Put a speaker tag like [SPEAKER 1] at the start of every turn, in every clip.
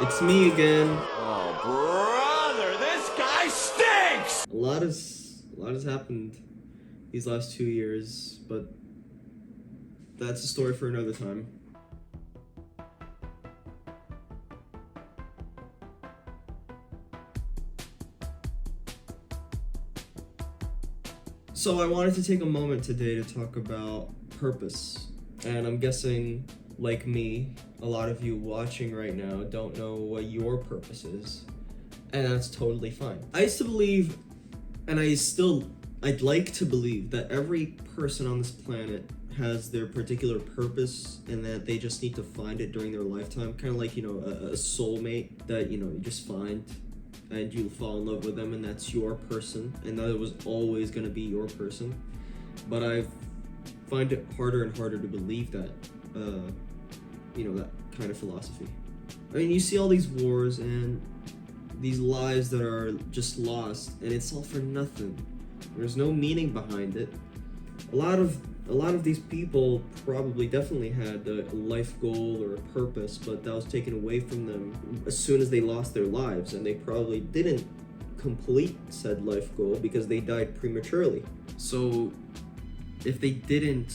[SPEAKER 1] It's me again.
[SPEAKER 2] Oh, brother, this guy stinks!
[SPEAKER 1] A lot has happened these last 2 years, but that's a story for another time. So I wanted to take a moment today to talk about purpose. And I'm guessing, like me, a lot of you watching right now don't know what your purpose is. And that's totally fine. I used to believe, and I'd like to believe that every person on this planet has their particular purpose and that they just need to find it during their lifetime. Kind of like, a soulmate that, you just find and you fall in love with them and that's your person and that it was always going to be your person. But I find it harder and harder to believe that, that kind of philosophy. I mean, you see all these wars and these lives that are just lost and it's all for nothing. There's no meaning behind it. A lot of these people probably definitely had a life goal or a purpose, but that was taken away from them as soon as they lost their lives, and they probably didn't complete said life goal because they died prematurely. So if they didn't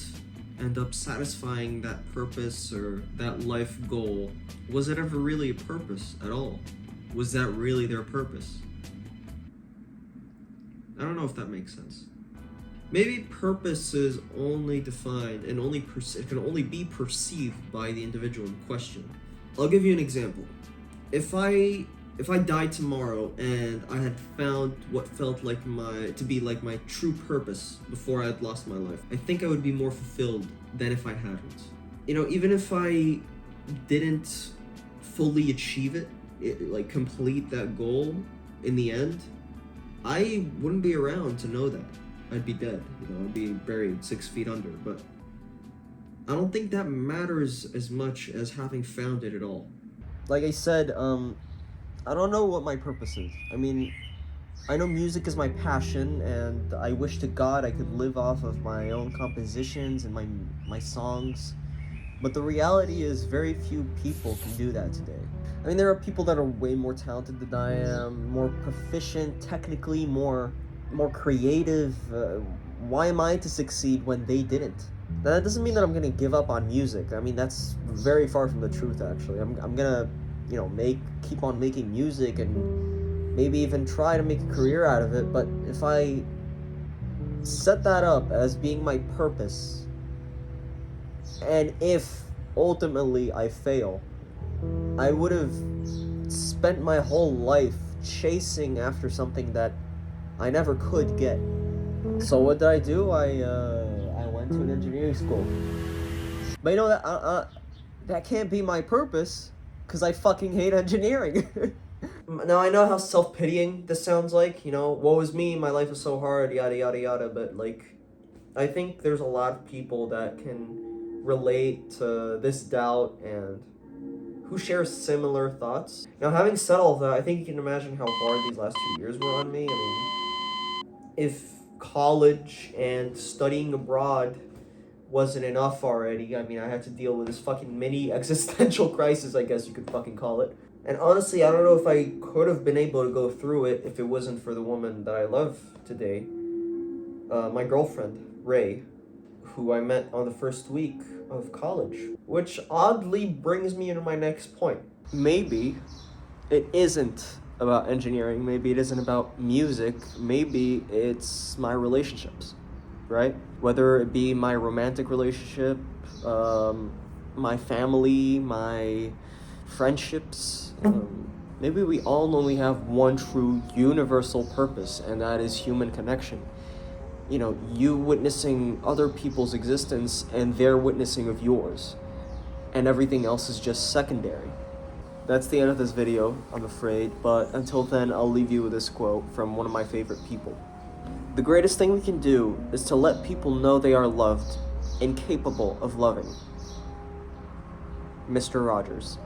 [SPEAKER 1] end up satisfying that purpose or that life goal, was it ever really a purpose at all? Was that really their purpose? I don't know if that makes sense. Maybe purpose is only defined and it can only be perceived by the individual in question. I'll give you an example. If I died tomorrow and I had found what felt like my true purpose before I had lost my life, I think I would be more fulfilled than if I hadn't. Even if I didn't fully achieve it, complete that goal in the end, I wouldn't be around to know that. I'd be dead, I'd be buried 6 feet under, but I don't think that matters as much as having found it at all. Like I said, I don't know what my purpose is. I mean, I know music is my passion, and I wish to God I could live off of my own compositions and my songs, but the reality is very few people can do that today. I mean, there are people that are way more talented than I am, more proficient, technically more creative. Why am I to succeed when they didn't? Now, that doesn't mean that I'm gonna give up on music. I mean, that's very far from the truth, actually. I'm gonna, keep on making music and maybe even try to make a career out of it. But if I set that up as being my purpose, and if ultimately I fail, I would have spent my whole life chasing after something that I never could get. So what did I do? I went to an engineering school. But that can't be my purpose, because I fucking hate engineering. Now I know how self-pitying this sounds like, woe is me, my life is so hard, yada yada yada, but I think there's a lot of people that can relate to this doubt and who share similar thoughts. Now, having said all of that, I think you can imagine how hard these last 2 years were on me. I mean, if college and studying abroad wasn't enough already, I mean, I had to deal with this fucking mini existential crisis, I guess you could fucking call it. And honestly, I don't know if I could have been able to go through it if it wasn't for the woman that I love today. My girlfriend, Ray, who I met on the first week of college. Which oddly brings me into my next point. Maybe it isn't about engineering, maybe it isn't about music, maybe it's my relationships, right? Whether it be my romantic relationship, my family, my friendships, maybe we all only have one true universal purpose, and that is human connection. You witnessing other people's existence and their witnessing of yours, and everything else is just secondary. That's the end of this video, I'm afraid, but until then, I'll leave you with this quote from one of my favorite people. The greatest thing we can do is to let people know they are loved and capable of loving. Mr. Rogers.